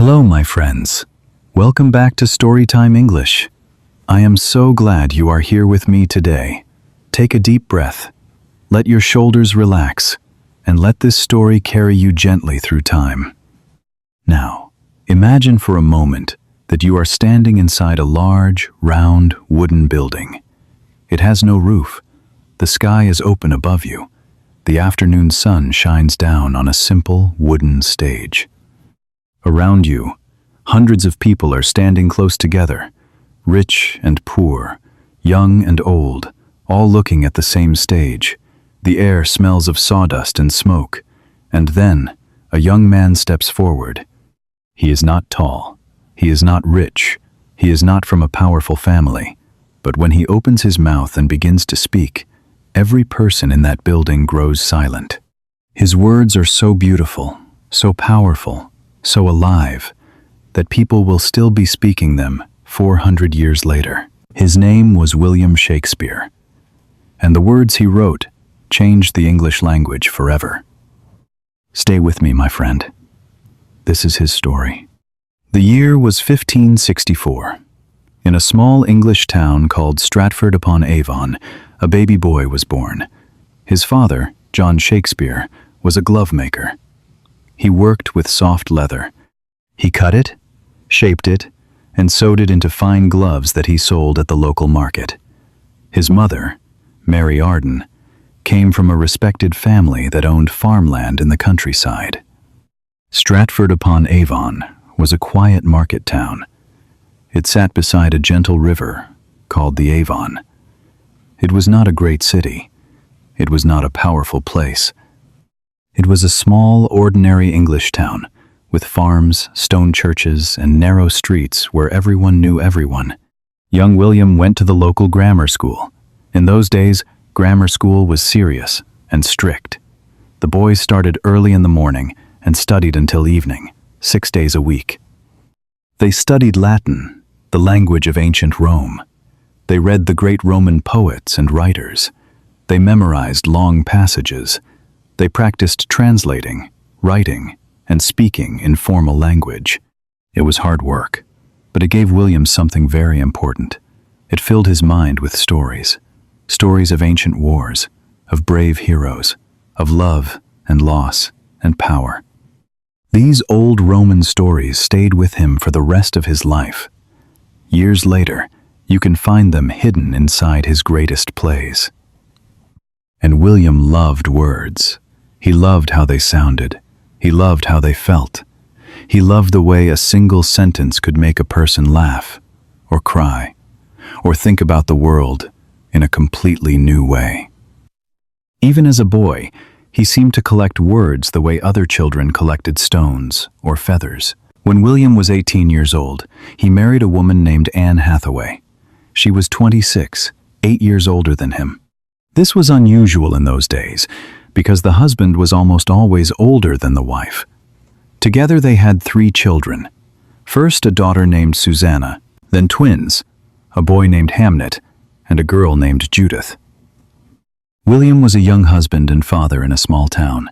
Hello, my friends. Welcome back to Storytime English. I am so glad you are here with me today. Take a deep breath, let your shoulders relax, and let this story carry you gently through time. Now, imagine for a moment that you are standing inside a large, round, wooden building. It has no roof. The sky is open above you. The afternoon sun shines down on a simple wooden stage. Around you, hundreds of people are standing close together, rich and poor, young and old, all looking at the same stage. The air smells of sawdust and smoke, and then a young man steps forward. He is not tall, he is not rich, he is not from a powerful family, but when he opens his mouth and begins to speak, every person in that building grows silent. His words are so beautiful, so powerful, so alive, that people will still be speaking them 400 years later. His name was William Shakespeare, and the words he wrote changed the English language forever. Stay with me, my friend. This is his story. The year was 1564. In a small English town called Stratford-upon-Avon, a baby boy was born. His father, John Shakespeare, was a glove maker. He worked with soft leather. He cut it, shaped it, and sewed it into fine gloves that he sold at the local market. His mother, Mary Arden, came from a respected family that owned farmland in the countryside. Stratford-upon-Avon was a quiet market town. It sat beside a gentle river called the Avon. It was not a great city. It was not a powerful place. It was a small, ordinary English town, with farms, stone churches, and narrow streets where everyone knew everyone. Young William went to the local grammar school. In those days, grammar school was serious and strict. The boys started early in the morning and studied until evening, 6 days a week. They studied Latin, the language of ancient Rome. They read the great Roman poets and writers. They memorized long passages. They practiced translating, writing, and speaking in formal language. It was hard work, but it gave William something very important. It filled his mind with stories. Stories of ancient wars, of brave heroes, of love and loss and power. These old Roman stories stayed with him for the rest of his life. Years later, you can find them hidden inside his greatest plays. And William loved words. He loved how they sounded. He loved how they felt. He loved the way a single sentence could make a person laugh, or cry, or think about the world in a completely new way. Even as a boy, he seemed to collect words the way other children collected stones or feathers. When William was 18 years old, he married a woman named Anne Hathaway. She was 26, 8 years older than him. This was unusual in those days, because the husband was almost always older than the wife. Together they had 3 children. First a daughter named Susanna, then twins, a boy named Hamnet, and a girl named Judith. William was a young husband and father in a small town.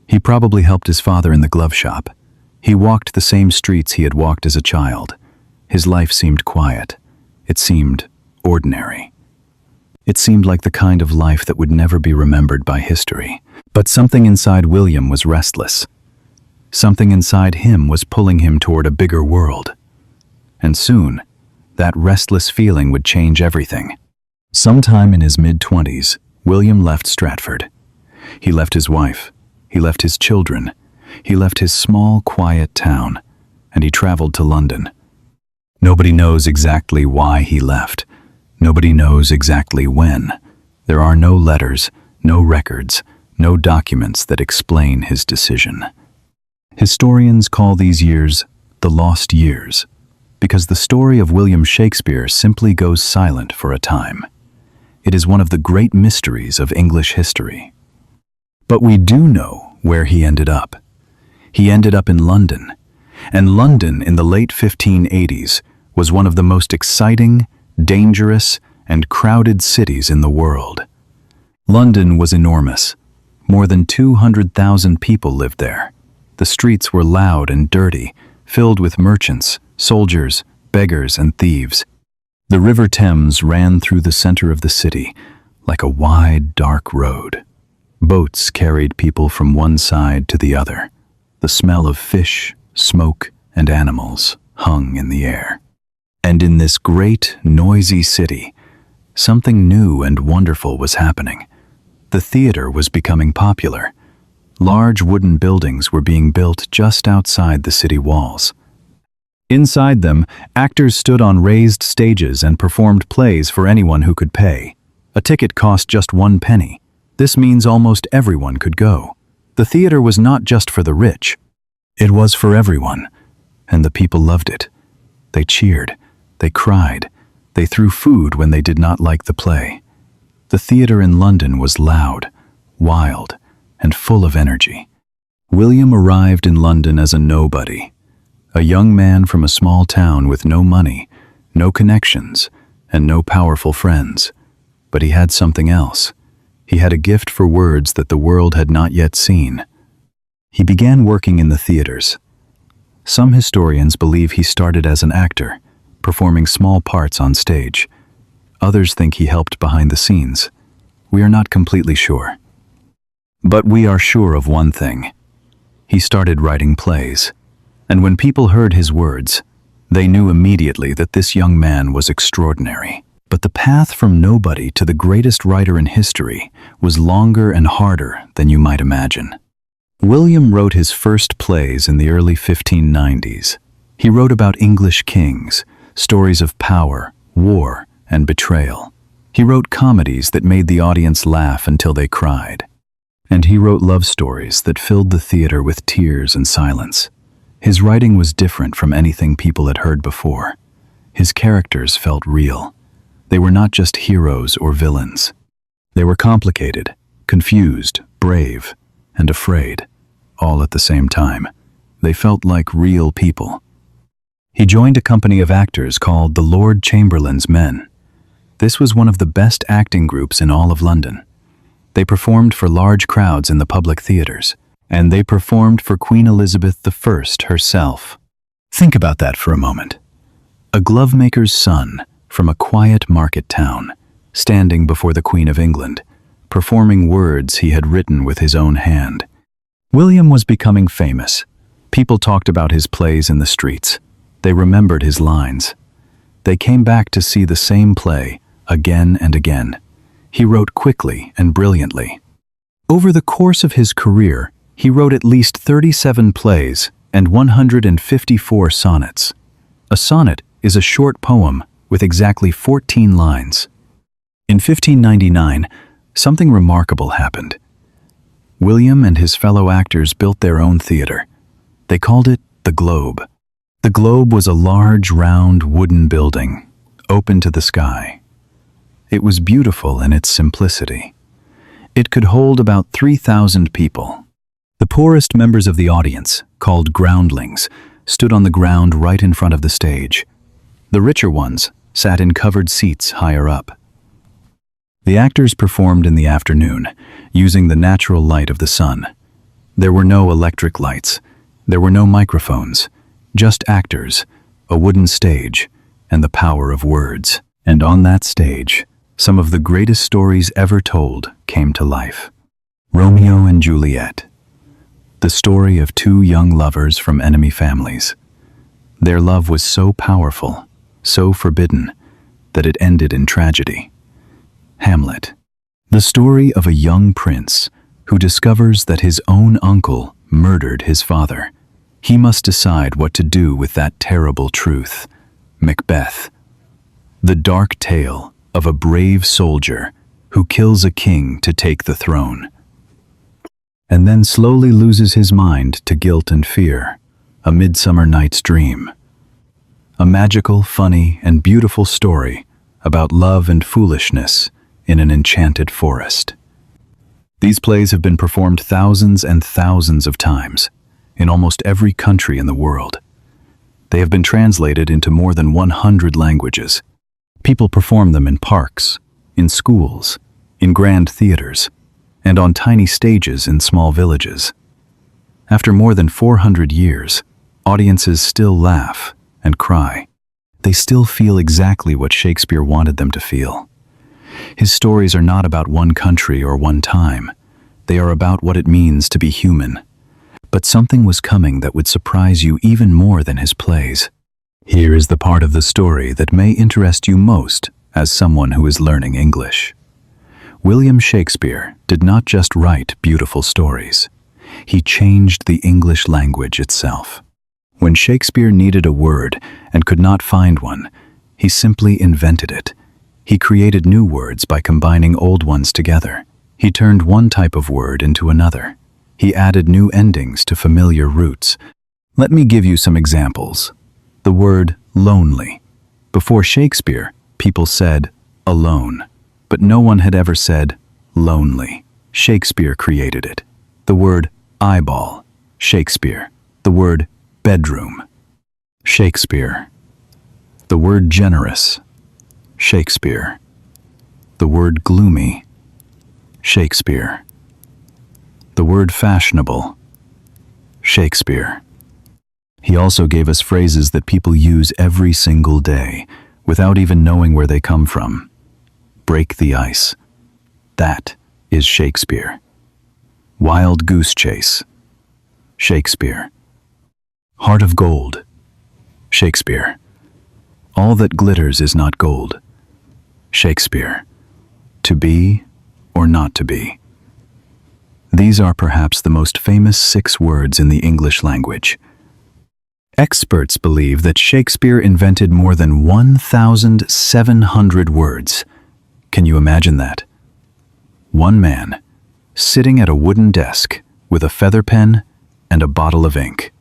He probably helped his father in the glove shop. He walked the same streets he had walked as a child. His life seemed quiet. It seemed ordinary. It seemed like the kind of life that would never be remembered by history. But something inside William was restless. Something inside him was pulling him toward a bigger world. And soon, that restless feeling would change everything. Sometime in his mid-20s, William left Stratford. He left his wife. He left his children. He left his small, quiet town, and he traveled to London. Nobody knows exactly why he left. Nobody knows exactly when. There are no letters, no records, no documents that explain his decision. Historians call these years the lost years, because the story of William Shakespeare simply goes silent for a time. It is one of the great mysteries of English history. But we do know where he ended up. He ended up in London, and London in the late 1580s was one of the most exciting, dangerous, and crowded cities in the world. London was enormous. More than 200,000 people lived there. The streets were loud and dirty, filled with merchants, soldiers, beggars, and thieves. The River Thames ran through the center of the city like a wide, dark road. Boats carried people from one side to the other. The smell of fish, smoke, and animals hung in the air. And in this great, noisy city, something new and wonderful was happening. The theater was becoming popular. Large wooden buildings were being built just outside the city walls. Inside them, actors stood on raised stages and performed plays for anyone who could pay. A ticket cost just 1 penny. This means almost everyone could go. The theater was not just for the rich. It was for everyone, and the people loved it. They cheered, they cried, they threw food when they did not like the play. The theater in London was loud, wild, and full of energy. William arrived in London as a nobody, a young man from a small town with no money, no connections, and no powerful friends. But he had something else. He had a gift for words that the world had not yet seen. He began working in the theaters. Some historians believe he started as an actor, performing small parts on stage. Others think he helped behind the scenes. We are not completely sure. But we are sure of one thing. He started writing plays, and when people heard his words, they knew immediately that this young man was extraordinary. But the path from nobody to the greatest writer in history was longer and harder than you might imagine. William wrote his first plays in the early 1590s. He wrote about English kings, stories of power, war, and betrayal. He wrote comedies that made the audience laugh until they cried. And he wrote love stories that filled the theater with tears and silence. His writing was different from anything people had heard before. His characters felt real. They were not just heroes or villains. They were complicated, confused, brave, and afraid, all at the same time. They felt like real people. He joined a company of actors called the Lord Chamberlain's Men. This was one of the best acting groups in all of London. They performed for large crowds in the public theaters, and they performed for Queen Elizabeth I herself. Think about that for a moment. A glovemaker's son from a quiet market town, standing before the Queen of England, performing words he had written with his own hand. William was becoming famous. People talked about his plays in the streets. They remembered his lines. They came back to see the same play again and again. He wrote quickly and brilliantly. Over the course of his career, he wrote at least 37 plays and 154 sonnets. A sonnet is a short poem with exactly 14 lines. In 1599, something remarkable happened. William and his fellow actors built their own theater. They called it the Globe. The Globe was a large, round, wooden building, open to the sky. It was beautiful in its simplicity. It could hold about 3,000 people. The poorest members of the audience, called groundlings, stood on the ground right in front of the stage. The richer ones sat in covered seats higher up. The actors performed in the afternoon, using the natural light of the sun. There were no electric lights. There were no microphones. Just actors, a wooden stage, and the power of words. And on that stage, some of the greatest stories ever told came to life. Romeo and Juliet. The story of two young lovers from enemy families. Their love was so powerful, so forbidden, that it ended in tragedy. Hamlet. The story of a young prince who discovers that his own uncle murdered his father. He must decide what to do with that terrible truth. Macbeth. The dark tale of a brave soldier who kills a king to take the throne, and then slowly loses his mind to guilt and fear. A Midsummer Night's Dream. A magical, funny, and beautiful story about love and foolishness in an enchanted forest. These plays have been performed thousands and thousands of times in almost every country in the world. They have been translated into more than 100 languages. People perform them in parks, in schools, in grand theaters, and on tiny stages in small villages. After more than 400 years, Audiences still laugh and cry. They still feel exactly what Shakespeare wanted them to feel. His stories are not about one country or one time. They are about what it means to be human. But something was coming that would surprise you even more than his plays. Here is the part of the story that may interest you most as someone who is learning English. William Shakespeare did not just write beautiful stories. He changed the English language itself. When Shakespeare needed a word and could not find one, he simply invented it. He created new words by combining old ones together. He turned one type of word into another. He added new endings to familiar roots. Let me give you some examples. The word lonely. Before Shakespeare, people said alone, but no one had ever said lonely. Shakespeare created it. The word eyeball. Shakespeare. The word bedroom. Shakespeare. The word generous. Shakespeare. The word gloomy. Shakespeare. The word fashionable. Shakespeare. He also gave us phrases that people use every single day, without even knowing where they come from. Break the ice. That is Shakespeare. Wild goose chase. Shakespeare. Heart of gold. Shakespeare. All that glitters is not gold. Shakespeare. To be or not to be. These are perhaps the most famous 6 words in the English language. Experts believe that Shakespeare invented more than 1,700 words. Can you imagine that? One man, sitting at a wooden desk with a feather pen and a bottle of ink.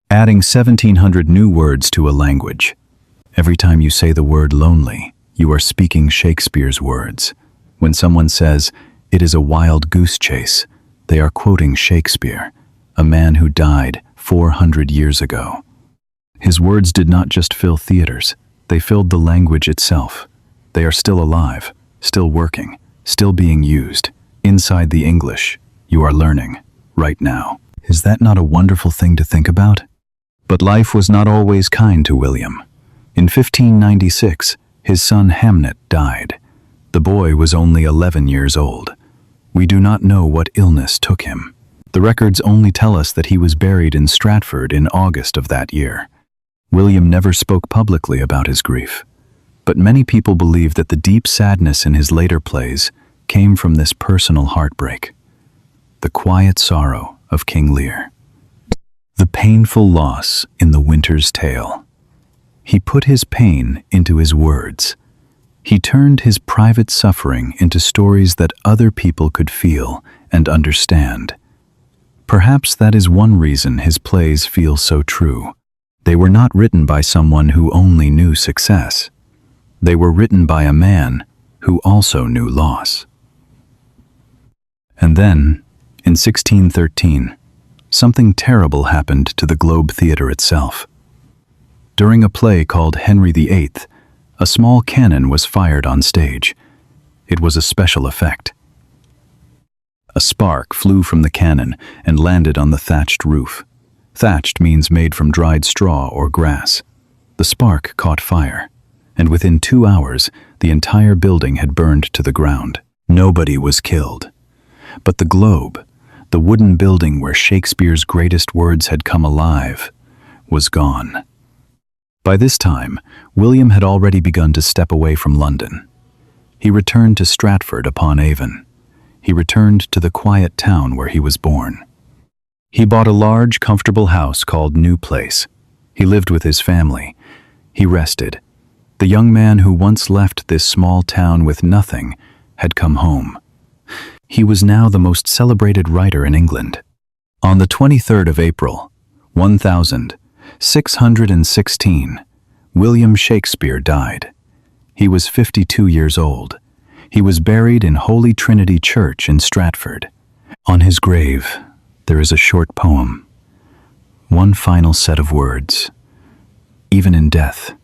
Adding 1,700 new words to a language. Every time you say the word lonely, you are speaking Shakespeare's words. When someone says, "It is a wild goose chase," they are quoting Shakespeare, a man who died 400 years ago. His words did not just fill theaters, they filled the language itself. They are still alive, still working, still being used. Inside the English, you are learning, right now. Is that not a wonderful thing to think about? But life was not always kind to William. In 1596, his son Hamnet died. The boy was only 11 years old. We do not know what illness took him. The records only tell us that he was buried in Stratford in August of that year. William never spoke publicly about his grief, but many people believe that the deep sadness in his later plays came from this personal heartbreak. The quiet sorrow of King Lear. The painful loss in The Winter's Tale. He put his pain into his words. He turned his private suffering into stories that other people could feel and understand. Perhaps that is one reason his plays feel so true. They were not written by someone who only knew success. They were written by a man who also knew loss. And then, in 1613, something terrible happened to the Globe Theatre itself. During a play called Henry VIII, a small cannon was fired on stage. It was a special effect. A spark flew from the cannon and landed on the thatched roof. Thatched means made from dried straw or grass. The spark caught fire, and within 2 hours, the entire building had burned to the ground. Nobody was killed. But the Globe, the wooden building where Shakespeare's greatest words had come alive, was gone. By this time, William had already begun to step away from London. He returned to Stratford-upon-Avon. He returned to the quiet town where he was born. He bought a large, comfortable house called New Place. He lived with his family. He rested. The young man who once left this small town with nothing had come home. He was now the most celebrated writer in England. On the 23rd of April, 1616, William Shakespeare died. He was 52 years old. He was buried in Holy Trinity Church in Stratford. On his grave, there is a short poem, one final set of words. Even in death,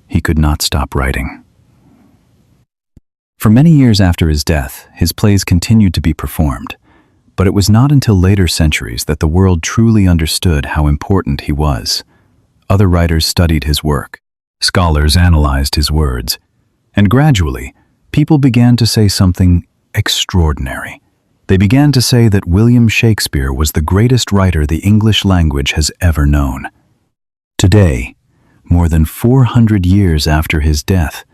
he could not stop writing. For many years after his death, his plays continued to be performed, But it was not until later centuries that the world truly understood how important he was. Other writers studied his work. Scholars analyzed his words. And gradually, people began to say something extraordinary. They began to say that William Shakespeare was the greatest writer the English language has ever known. Today, more than 400 years after his death,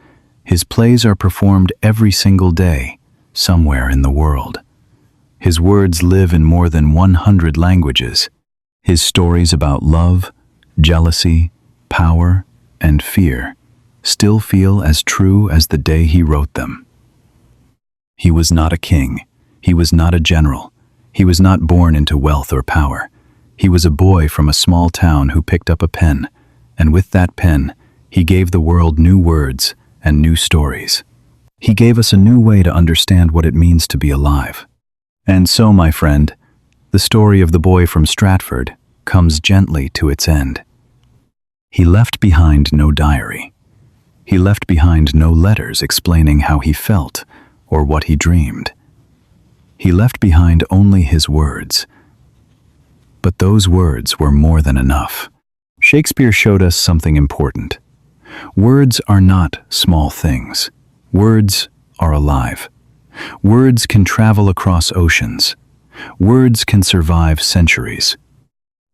his plays are performed every single day, somewhere in the world. His words live in more than 100 languages. His stories about love, jealousy, power, and fear still feel as true as the day he wrote them. He was not a king. He was not a general. He was not born into wealth or power. He was a boy from a small town who picked up a pen, and with that pen, he gave the world new words and new stories. He gave us a new way to understand what it means to be alive. And so, my friend, the story of the boy from Stratford comes gently to its end. He left behind no diary. He left behind no letters explaining how he felt or what he dreamed. He left behind only his words. But those words were more than enough. Shakespeare showed us something important. Words are not small things. Words are alive. Words can travel across oceans. Words can survive centuries.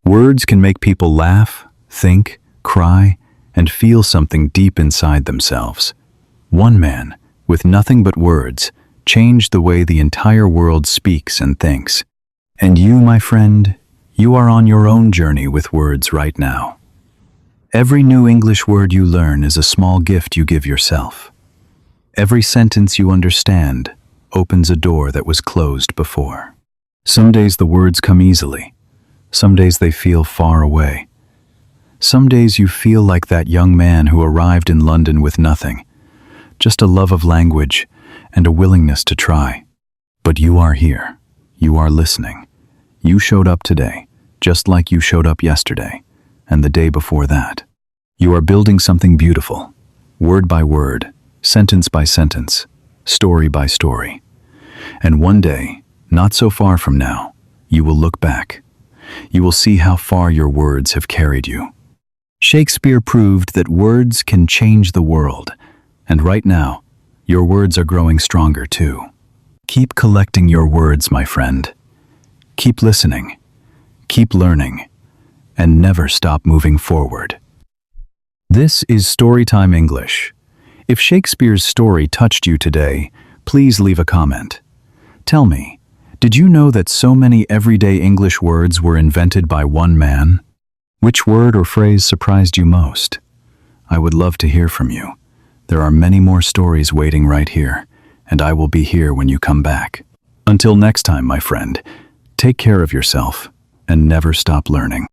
Words can make people laugh, think, cry, and feel something deep inside themselves. One man, with nothing but words, changed the way the entire world speaks and thinks. And you, my friend, you are on your own journey with words right now. Every new English word you learn is a small gift you give yourself. Every sentence you understand opens a door that was closed before. Some days the words come easily. Some days they feel far away. Some days you feel like that young man who arrived in London with nothing, just a love of language and a willingness to try. But you are here. You are listening. You showed up today, just like you showed up yesterday, and the day before that. You are building something beautiful, word by word, sentence by sentence, story by story. And one day, not so far from now, you will look back. You will see how far your words have carried you. Shakespeare proved that words can change the world, and right now, your words are growing stronger too. Keep collecting your words, my friend. Keep listening, keep learning, and never stop moving forward. This is Storytime English. If Shakespeare's story touched you today, please leave a comment. Tell me, did you know that so many everyday English words were invented by one man? Which word or phrase surprised you most? I would love to hear from you. There are many more stories waiting right here, and I will be here when you come back. Until next time, my friend, take care of yourself and never stop learning.